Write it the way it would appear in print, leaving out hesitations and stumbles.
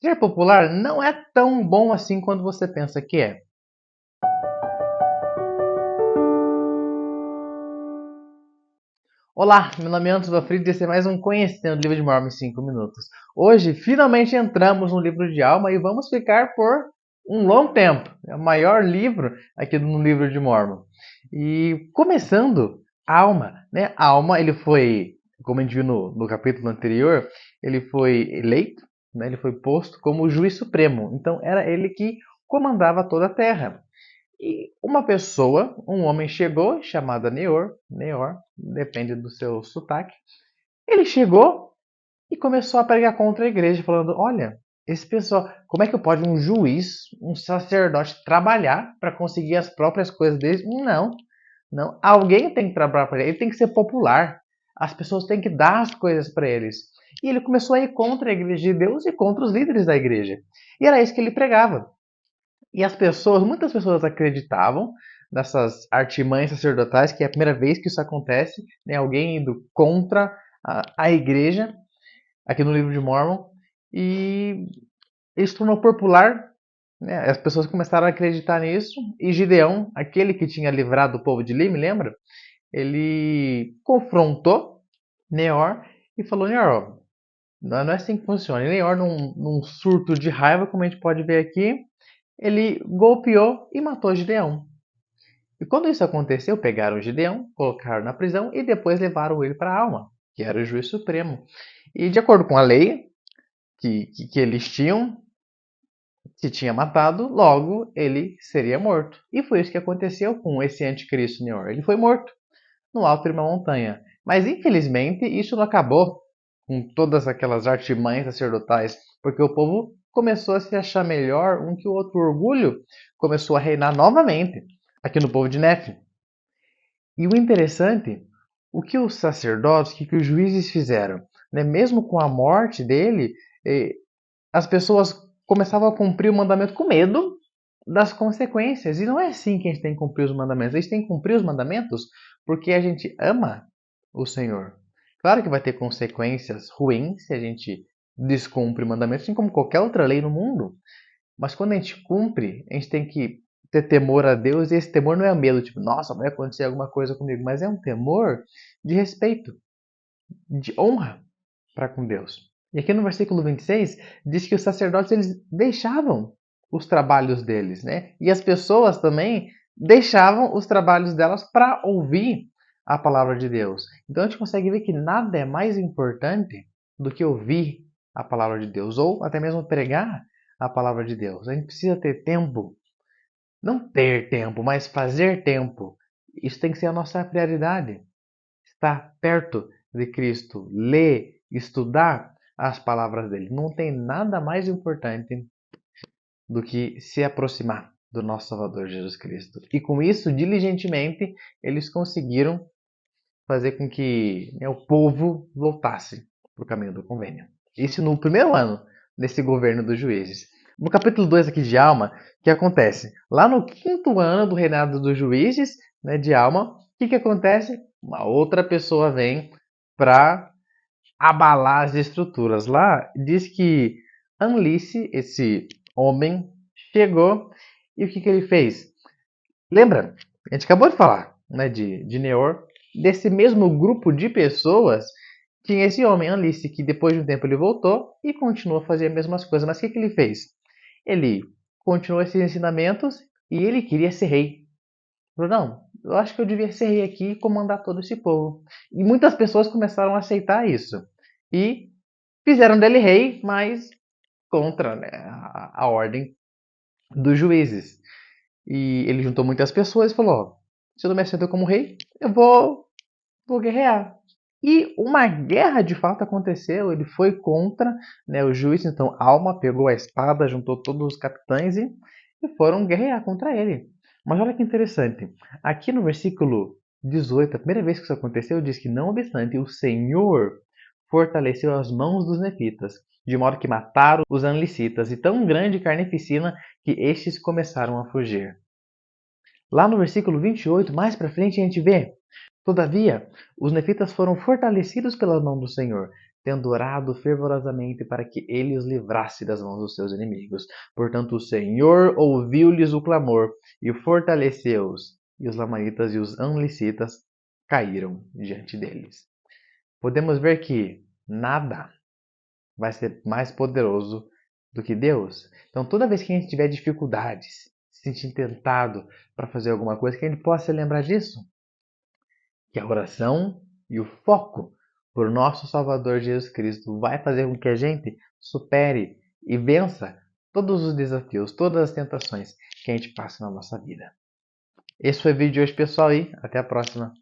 Ser popular não é tão bom assim quando você pensa que é. Olá, meu nome é Anderson Vafrid e esse é mais um Conhecendo o Livro de Mormon em 5 minutos. Hoje, finalmente entramos no livro de Alma e vamos ficar por um longo tempo. É o maior livro aqui no livro de Mormon. E começando, Alma, né? Alma, ele foi, como a gente viu no capítulo anterior, ele foi eleito, né? Ele foi posto como juiz supremo. Então, era ele que comandava toda a terra. E uma pessoa, um homem chegou, chamado Neor, depende do seu sotaque. Ele chegou e começou a pregar contra a igreja, falando: Olha, esse pessoal, como é que pode um juiz, um sacerdote, trabalhar para conseguir as próprias coisas deles? Não, não. Alguém tem que trabalhar para ele, ele tem que ser popular. As pessoas têm que dar as coisas para eles. E ele começou a ir contra a igreja de Deus e contra os líderes da igreja. E era isso que ele pregava. E as pessoas, muitas pessoas acreditavam nessas artimanhas sacerdotais, que é a primeira vez que isso acontece, né? Alguém indo contra a igreja, aqui no livro de Mormon, e isso tornou popular, né? As pessoas começaram a acreditar nisso, e Gideão, aquele que tinha livrado o povo de Lim, lembra? Ele confrontou Neor e falou: Neor, não é assim que funciona. E Neor, num surto de raiva, como a gente pode ver aqui, ele golpeou e matou Gideão. E quando isso aconteceu, pegaram Gideão, colocaram na prisão e depois levaram ele para Alma, que era o juiz supremo. E de acordo com a lei que eles tinham, se tinha matado, logo ele seria morto. E foi isso que aconteceu com esse anticristo Neor. Ele foi morto no alto de uma montanha. Mas infelizmente isso não acabou com todas aquelas artimanhas sacerdotais, porque o povo começou a se achar melhor um que o outro. O orgulho começou a reinar novamente aqui no povo de Nefe. E o interessante, o que os sacerdotes, o que os juízes fizeram, né? Mesmo com a morte dele, as pessoas começavam a cumprir o mandamento com medo das consequências. E não é assim que a gente tem que cumprir os mandamentos. A gente tem que cumprir os mandamentos porque a gente ama o Senhor. Claro que vai ter consequências ruins se a gente descumpre o mandamento, assim como qualquer outra lei no mundo. Mas quando a gente cumpre, a gente tem que ter temor a Deus, e esse temor não é medo, tipo, nossa, vai acontecer alguma coisa comigo, mas é um temor de respeito, de honra para com Deus. E aqui no versículo 26 diz que os sacerdotes eles deixavam os trabalhos deles, né? E as pessoas também deixavam os trabalhos delas para ouvir a palavra de Deus. Então a gente consegue ver que nada é mais importante do que ouvir a palavra de Deus ou até mesmo pregar a palavra de Deus. A gente precisa ter tempo, não ter tempo, mas fazer tempo. Isso tem que ser a nossa prioridade. Estar perto de Cristo, ler, estudar as palavras dele. Não tem nada mais importante do que se aproximar do nosso Salvador Jesus Cristo. E com isso, diligentemente, eles conseguiram fazer com que, né, o povo voltasse para o caminho do convênio. Isso no primeiro ano desse governo dos juízes. No capítulo 2 aqui de Alma, o que acontece? Lá no quinto ano do reinado dos juízes, né, de Alma, o que acontece? Uma outra pessoa vem para abalar as estruturas. Lá diz que Anlice, esse homem, chegou e o que ele fez? Lembra? A gente acabou de falar, né, de Neor. Desse mesmo grupo de pessoas, tinha esse homem, Anlice, que depois de um tempo ele voltou e continuou a fazer as mesmas coisas. Mas o que ele fez? Ele continuou esses ensinamentos e ele queria ser rei. Falou, não, eu acho que eu devia ser rei aqui e comandar todo esse povo. E muitas pessoas começaram a aceitar isso. E fizeram dele rei, mas contra, né, a ordem dos juízes. E ele juntou muitas pessoas e falou: ó, se eu não me aceitou como rei, eu vou guerrear. E uma guerra de fato aconteceu. Ele foi contra, né, o juiz. Então Alma pegou a espada, juntou todos os capitães e foram guerrear contra ele. Mas olha que interessante. Aqui no versículo 18, a primeira vez que isso aconteceu, diz que não obstante, o Senhor fortaleceu as mãos dos nefitas, de modo que mataram os anlicitas, e tão grande carnificina que estes começaram a fugir. Lá no versículo 28, mais para frente, a gente vê: todavia, os nefitas foram fortalecidos pela mão do Senhor, tendo orado fervorosamente para que ele os livrasse das mãos dos seus inimigos. Portanto, o Senhor ouviu-lhes o clamor e fortaleceu-os, e os lamanitas e os amlicitas caíram diante deles. Podemos ver que nada vai ser mais poderoso do que Deus. Então, toda vez que a gente tiver dificuldades, se sentir tentado para fazer alguma coisa, que a gente possa lembrar disso. Que a oração e o foco por nosso Salvador Jesus Cristo vai fazer com que a gente supere e vença todos os desafios, todas as tentações que a gente passa na nossa vida. Esse foi o vídeo de hoje, pessoal, e até a próxima.